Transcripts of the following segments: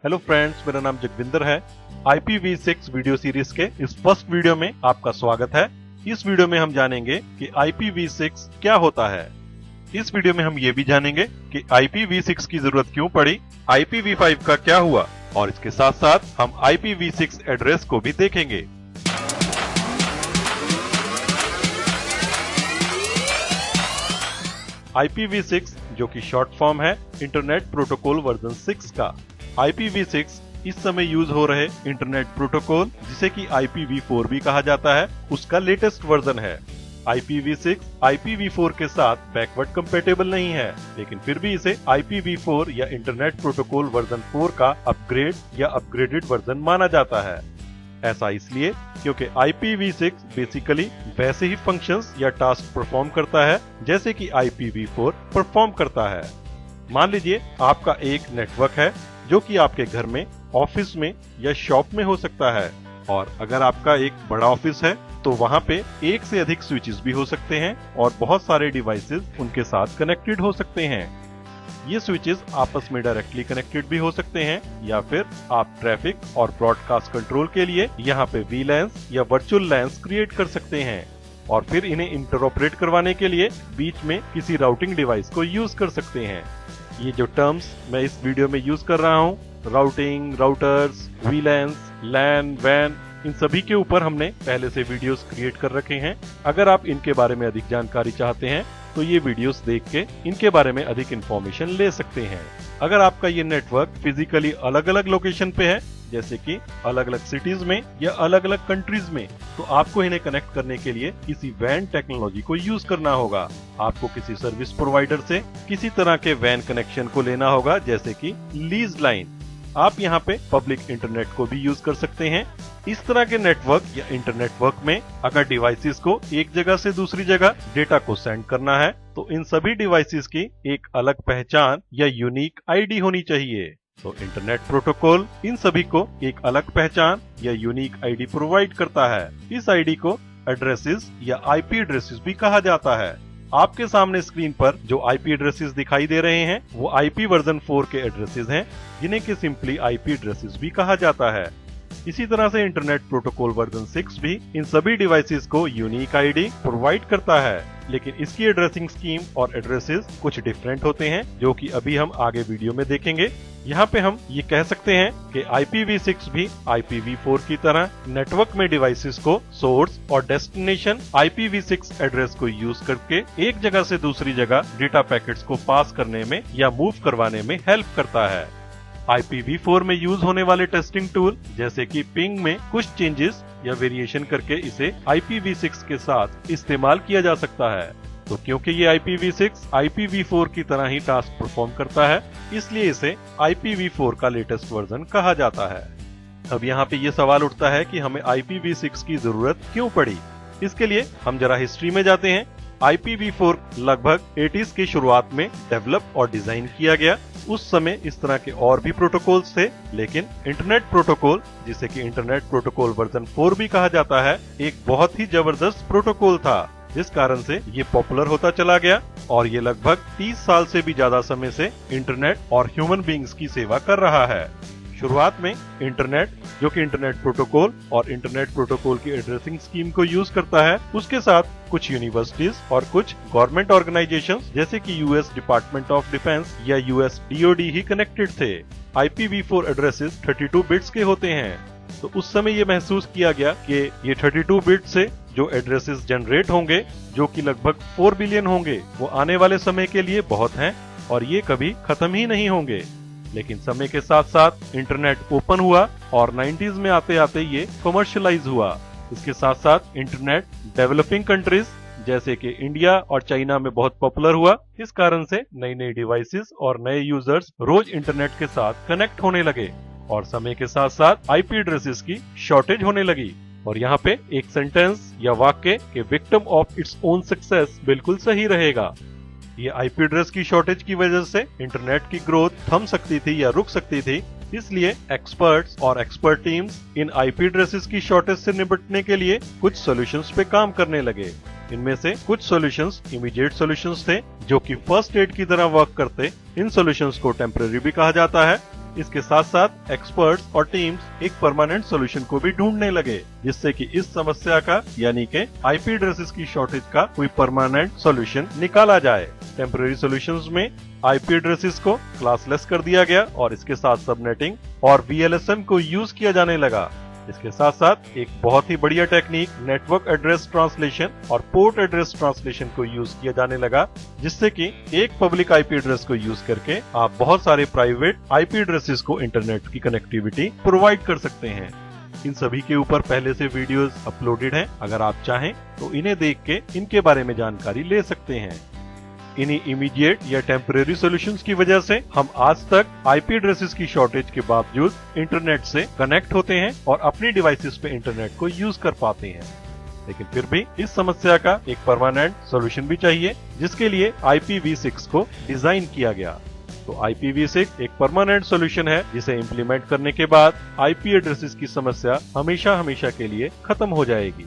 Hello friends, मेरा नाम जगविंदर है। IPv6 वीडियो सीरीज के इस फर्स्ट वीडियो में आपका स्वागत है। इस वीडियो में हम जानेंगे कि IPv6 क्या होता है। इस वीडियो में हम ये भी जानेंगे कि IPv6 की जरूरत क्यों पड़ी, IPv5 का क्या हुआ और इसके साथ साथ हम IPv6 एड्रेस को भी देखेंगे। IPv6 जो कि शॉर्ट फॉर्म है इंटरनेट प्रोटोकॉल वर्जन 6 का। IPv6 इस समय यूज हो रहे इंटरनेट प्रोटोकॉल जिसे कि IPv4 भी कहा जाता है, उसका लेटेस्ट वर्जन है। IPv6 IPv4 के साथ बैकवर्ड कंपैटिबल नहीं है, लेकिन फिर भी इसे IPv4 या इंटरनेट प्रोटोकॉल वर्जन 4 का अपग्रेड या अपग्रेडेड वर्जन माना जाता है। ऐसा इसलिए क्योंकि IPv6 बेसिकली वैसे ही फंक्शंस या टास्क परफॉर्म करता है जैसे कि IPv4 परफॉर्म करता है। मान लीजिए आपका एक नेटवर्क है जो कि आपके घर में, ऑफिस में या शॉप में हो सकता है, और अगर आपका एक बड़ा ऑफिस है तो वहाँ पे एक से अधिक स्विचेस भी हो सकते हैं और बहुत सारे डिवाइसेस उनके साथ कनेक्टेड हो सकते हैं। ये स्विचेस आपस में डायरेक्टली कनेक्टेड भी हो सकते हैं या फिर आप ट्रैफिक और ब्रॉडकास्ट कंट्रोल के लिए यहाँ पे VLANs या वर्चुअल LANs क्रिएट कर सकते हैं और फिर इन्हें इंटरऑपरेट करवाने के लिए बीच में किसी राउटिंग डिवाइस को यूज कर सकते हैं। ये जो टर्म्स मैं इस वीडियो में यूज कर रहा हूँ, routing, routers, VLANs, LAN, WAN, इन सभी के ऊपर हमने पहले से वीडियोस क्रिएट कर रखे हैं। अगर आप इनके बारे में अधिक जानकारी चाहते हैं तो ये वीडियोस देख के इनके बारे में अधिक इन्फॉर्मेशन ले सकते हैं। अगर आपका ये नेटवर्क फिजिकली अलग अलग लोकेशन पे है, जैसे कि अलग अलग सिटीज में या अलग अलग कंट्रीज में, तो आपको इन्हें कनेक्ट करने के लिए किसी WAN टेक्नोलॉजी को यूज करना होगा। आपको किसी सर्विस प्रोवाइडर से किसी तरह के WAN कनेक्शन को लेना होगा, जैसे कि लीज लाइन। आप यहाँ पे पब्लिक इंटरनेट को भी यूज कर सकते हैं। इस तरह के नेटवर्क या इंटरनेटवर्क में अगर डिवाइसेस को एक जगह से दूसरी जगह डेटा को सेंड करना है तो इन सभी डिवाइसेस की एक अलग पहचान या यूनिक आईडी होनी चाहिए। तो इंटरनेट प्रोटोकॉल इन सभी को एक अलग पहचान या यूनिक आईडी प्रोवाइड करता है। इस आईडी को एड्रेसेस या IP एड्रेसेस भी कहा जाता है। आपके सामने स्क्रीन पर जो IP एड्रेसेस दिखाई दे रहे हैं वो IP वर्जन 4 के एड्रेसेस हैं, जिन्हें कि सिंपली IP एड्रेसेस भी कहा जाता है। इसी तरह से इंटरनेट प्रोटोकॉल वर्जन 6 भी इन सभी डिवाइसेस को यूनिक आईडी प्रोवाइड करता है, लेकिन इसकी एड्रेसिंग स्कीम और एड्रेसेस कुछ डिफरेंट होते हैं, जो कि अभी हम आगे वीडियो में देखेंगे। यहाँ पे हम ये कह सकते हैं कि IPv6 भी IPv4 की तरह नेटवर्क में डिवाइसेस को सोर्स और डेस्टिनेशन IPv6 एड्रेस को यूज करके एक जगह से दूसरी जगह डेटा पैकेट्स को पास करने में या मूव करवाने में हेल्प करता है। IPv4 में यूज होने वाले टेस्टिंग टूल जैसे कि पिंग में कुछ चेंजेस या वेरिएशन करके इसे IPv6 के साथ इस्तेमाल किया जा सकता है। तो क्योंकि ये IPv6 IPv4 की तरह ही टास्क परफॉर्म करता है, इसलिए इसे IPv4 का लेटेस्ट वर्जन कहा जाता है। अब यहाँ पे ये सवाल उठता है कि हमें IPv6 की जरूरत क्यों पड़ी। इसके लिए हम जरा हिस्ट्री में जाते हैं। IPv4 लगभग 80s की शुरुआत में डेवलप और डिजाइन किया गया। उस समय इस तरह के और भी प्रोटोकॉल्स थे, लेकिन इंटरनेट प्रोटोकॉल, जिसे कि इंटरनेट प्रोटोकॉल वर्जन 4 भी कहा जाता है, एक बहुत ही जबरदस्त प्रोटोकॉल था, जिस कारण से ये पॉपुलर होता चला गया और ये लगभग 30 साल से भी ज्यादा समय से इंटरनेट और ह्यूमन बीइंग्स की सेवा कर रहा है। शुरुआत में इंटरनेट, जो कि इंटरनेट प्रोटोकॉल और इंटरनेट प्रोटोकॉल की एड्रेसिंग स्कीम को यूज करता है, उसके साथ कुछ यूनिवर्सिटीज और कुछ गवर्नमेंट ऑर्गेनाइजेशंस जैसे कि US डिपार्टमेंट ऑफ डिफेंस या US DOD ही कनेक्टेड थे। IPv4 एड्रेसेस 32 बिट्स के होते हैं, तो उस समय ये महसूस किया गया कि ये 32 बिट से जो एड्रेसेस जनरेट होंगे, जो कि लगभग 4 बिलियन होंगे, वो आने वाले समय के लिए बहुत हैं और ये कभी खत्म ही नहीं होंगे। लेकिन समय के साथ साथ इंटरनेट ओपन हुआ और 90s में आते आते ये कमर्शियलाइज हुआ। इसके साथ साथ इंटरनेट डेवलपिंग कंट्रीज जैसे कि इंडिया और चाइना में बहुत पॉपुलर हुआ। इस कारण से नई नई डिवाइसेस और नए यूजर्स रोज इंटरनेट के साथ कनेक्ट होने लगे और समय के साथ साथ IP एड्रेसेस की शॉर्टेज होने लगी। और यहाँ पे एक सेंटेंस या वाक्य के victim of its own success बिल्कुल सही रहेगा। ये IP एड्रेस की शॉर्टेज की वजह से इंटरनेट की ग्रोथ थम सकती थी या रुक सकती थी, इसलिए एक्सपर्ट्स और expert teams in IP addresses की शॉर्टेज से निपटने के लिए कुछ सॉल्यूशंस पे काम करने लगे। इनमें से कुछ सॉल्यूशंस इमीडिएट सॉल्यूशंस थे, जो कि फर्स्ट एड की तरह वर्क करते। इन सॉल्यूशंस को टेम्पररी भी कहा जाता है इसके साथ साथ एक्सपर्ट्स और टीम्स एक परमानेंट सोल्यूशन को भी ढूंढने लगे, जिससे कि इस समस्या का यानी कि आईपी एड्रेसेस की शॉर्टेज का कोई परमानेंट सोल्यूशन निकाला जाए। टेम्पररी सॉल्यूशंस में आईपी एड्रेसेस को क्लासलेस कर दिया गया और इसके साथ सबनेटिंग और वीएलएसएम को यूज किया जाने लगा। इसके साथ साथ एक बहुत ही बढ़िया टेक्निक नेटवर्क एड्रेस ट्रांसलेशन और पोर्ट एड्रेस ट्रांसलेशन को यूज किया जाने लगा, जिससे कि एक पब्लिक आईपी एड्रेस को यूज करके आप बहुत सारे प्राइवेट आईपी एड्रेसेस को इंटरनेट की कनेक्टिविटी प्रोवाइड कर सकते हैं। इन सभी के ऊपर पहले से वीडियोस अपलोडेड हैं, अगर आप चाहें तो इन्हें देख के इनके बारे में जानकारी ले सकते हैं। इन्हीं इमीडिएट या टेम्परेरी सॉल्यूशंस की वजह से हम आज तक आईपी एड्रेसेस की शॉर्टेज के बावजूद इंटरनेट से कनेक्ट होते हैं और अपनी डिवाइसेस पे इंटरनेट को यूज कर पाते हैं। लेकिन फिर भी इस समस्या का एक परमानेंट सॉल्यूशन भी चाहिए, जिसके लिए IPv6 को डिजाइन किया गया। तो IPv6 एक परमानेंट सॉल्यूशन है, जिसे इम्प्लीमेंट करने के बाद आईपी एड्रेसेस की समस्या हमेशा हमेशा के लिए खत्म हो जाएगी।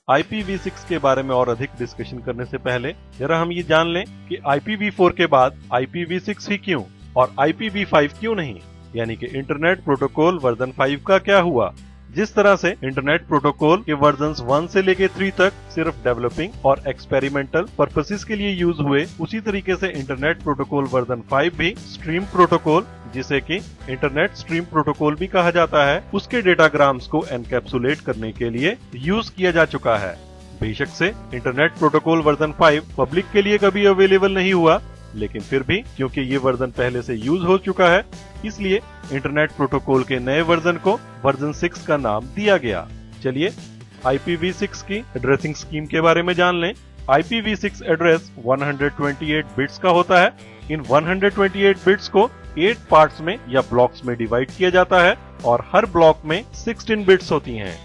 IPv6 के बारे में और अधिक डिस्कशन करने से पहले जरा हम ये जान लें कि IPv4 के बाद IPv6 ही क्यों और IPv5 क्यों नहीं, यानी कि इंटरनेट प्रोटोकॉल वर्जन 5 का क्या हुआ। जिस तरह से इंटरनेट प्रोटोकॉल के वर्जन्स 1 से लेके 3 तक सिर्फ डेवलपिंग और एक्सपेरिमेंटल पर्पसेस के लिए यूज हुए, उसी तरीके से इंटरनेट प्रोटोकॉल वर्जन 5 भी स्ट्रीम प्रोटोकॉल, जिसे कि इंटरनेट स्ट्रीम प्रोटोकॉल भी कहा जाता है, उसके डेटाग्राम्स को एनकैप्सुलेट करने के लिए यूज किया जा चुका है। बेशक से इंटरनेट प्रोटोकॉल वर्जन 5 पब्लिक के लिए कभी अवेलेबल नहीं हुआ, लेकिन फिर भी क्योंकि ये वर्जन पहले से यूज हो चुका है, इसलिए इंटरनेट प्रोटोकॉल के नए वर्जन को वर्जन 6 का नाम दिया गया। चलिए IPv6 की एड्रेसिंग स्कीम के बारे में जान लें। IPv6 एड्रेस 128 बिट्स का होता है। इन 128 बिट्स को 8 पार्ट्स में या ब्लॉक्स में डिवाइड किया जाता है और हर ब्लॉक में 16 बिट्स होती हैं।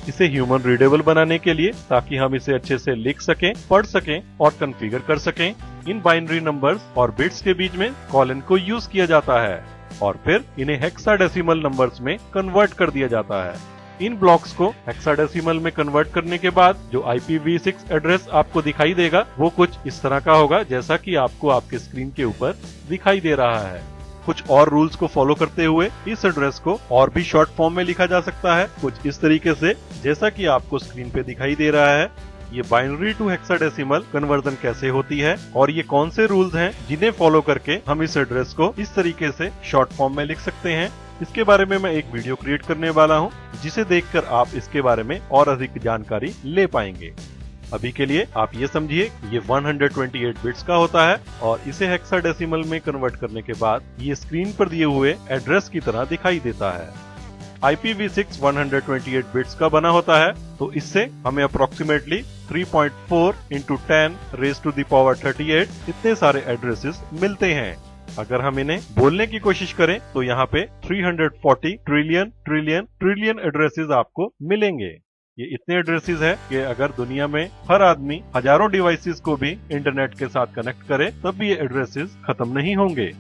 इसे ह्यूमन रीडेबल बनाने के लिए, ताकि हम इसे अच्छे से लिख सकें, पढ़ सकें और कॉन्फ़िगर कर सकें, इन बाइनरी नंबर्स और बिट्स के बीच में कॉलन को यूज किया जाता है और फिर इन्हें हेक्साडेसिमल नंबर्स में कन्वर्ट कर दिया जाता है। इन ब्लॉक्स को हेक्साडेसिमल में कन्वर्ट करने के बाद जो IPv6 एड्रेस आपको दिखाई देगा वो कुछ इस तरह का होगा, जैसा कि आपको आपके स्क्रीन के ऊपर दिखाई दे रहा है। कुछ और रूल्स को फॉलो करते हुए इस एड्रेस को और भी शॉर्ट फॉर्म में लिखा जा सकता है, कुछ इस तरीके से जैसा कि आपको स्क्रीन पे दिखाई दे रहा है। ये बाइनरी टू हेक्साडेसिमल कन्वर्जन कैसे होती है और ये कौन से रूल्स हैं जिन्हें फॉलो करके हम इस एड्रेस को इस तरीके से शॉर्ट फॉर्म में लिख सकते हैं, इसके बारे में मैं एक वीडियो क्रिएट करने वाला हूं, जिसे देखकर आप इसके बारे में और अधिक जानकारी ले पाएंगे। अभी के लिए आप ये समझिए ये 128 बिट्स का होता है और इसे हेक्साडेसिमल में कन्वर्ट करने के बाद ये स्क्रीन पर दिए हुए एड्रेस की तरह दिखाई देता है। IPv6 128 बिट्स का बना होता है, तो इससे हमें approximately 3.4 × 10 raised to the power 38 इतने सारे एड्रेसेस मिलते हैं। अगर हम इन्हें बोलने की कोशिश करें तो यहाँ पे 340 ट्रिलियन एड्रेसेस आपको मिलेंगे। ये इतने एड्रेसेस हैं कि अगर दुनिया में हर आदमी हजारों डिवाइसेस को भी इंटरनेट के साथ कनेक्ट करे, तब भी ये एड्रेसेस खत्म नहीं होंगे।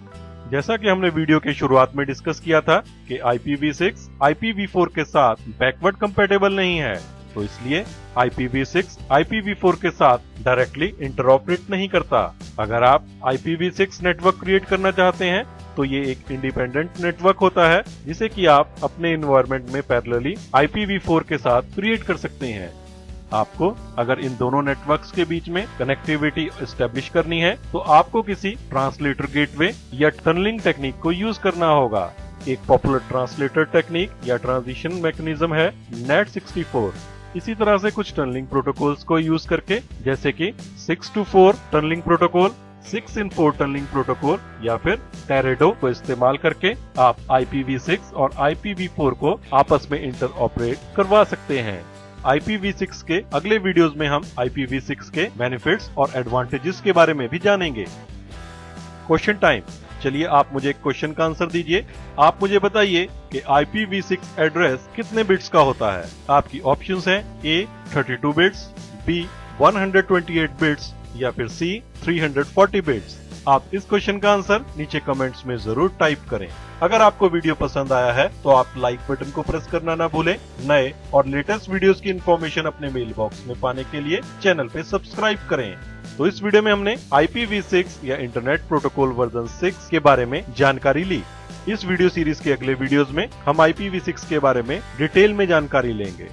जैसा कि हमने वीडियो के शुरुआत में डिस्कस किया था कि IPv6 IPv4 के साथ बैकवर्ड कंपैटिबल नहीं है, तो इसलिए IPv6 IPv4 के साथ डायरेक्टली इंटरऑपरेट नहीं करता। अगर आप IPv6 नेटवर्क क्रिएट करना चाहते हैं तो ये एक इंडिपेंडेंट नेटवर्क होता है, जिसे कि आप अपने एनवायरनमेंट में पैरेलली IPv4 के साथ क्रिएट कर सकते हैं। आपको अगर इन दोनों नेटवर्क्स के बीच में कनेक्टिविटी एस्टेब्लिश करनी है तो आपको किसी ट्रांसलेटर गेटवे या टनलिंग टेक्निक को यूज करना होगा। एक पॉपुलर ट्रांसलेटर टेक्निक या ट्रांजिशन मैकेनिज्म है NAT64। इसी तरह से कुछ टनलिंग प्रोटोकॉल्स को यूज करके, जैसे कि 6-to-4 tunnelling protocol, 6-in-4 tunnelling protocol या फिर टेरेडो को इस्तेमाल करके आप IPv6 और IPv4 को आपस में इंटरऑपरेट करवा सकते हैं। IPv6 के अगले वीडियोस में हम IPv6 के बेनिफिट्स और एडवांटेजेस के बारे में भी जानेंगे। Question time. चलिए आप मुझे एक क्वेश्चन का आंसर दीजिए। आप मुझे बताइए कि IPv6 एड्रेस कितने बिट्स का होता है। आपकी ऑप्शंस हैं A 32 बिट्स, B 128 बिट्स या फिर C 340 बिट्स। आप इस क्वेश्चन का आंसर नीचे कमेंट्स में जरूर टाइप करें। अगर आपको वीडियो पसंद आया है तो आप लाइक बटन को प्रेस करना ना भूलें। नए और लेटेस्ट वीडियोस की इन्फॉर्मेशन अपने मेल बॉक्स में पाने के लिए चैनल पे सब्सक्राइब करें। तो इस वीडियो में हमने IPv6 या इंटरनेट प्रोटोकॉल वर्जन 6 के बारे में जानकारी ली। इस वीडियो सीरीज के अगले वीडियोस में हम IPv6 के बारे में डिटेल में जानकारी लेंगे।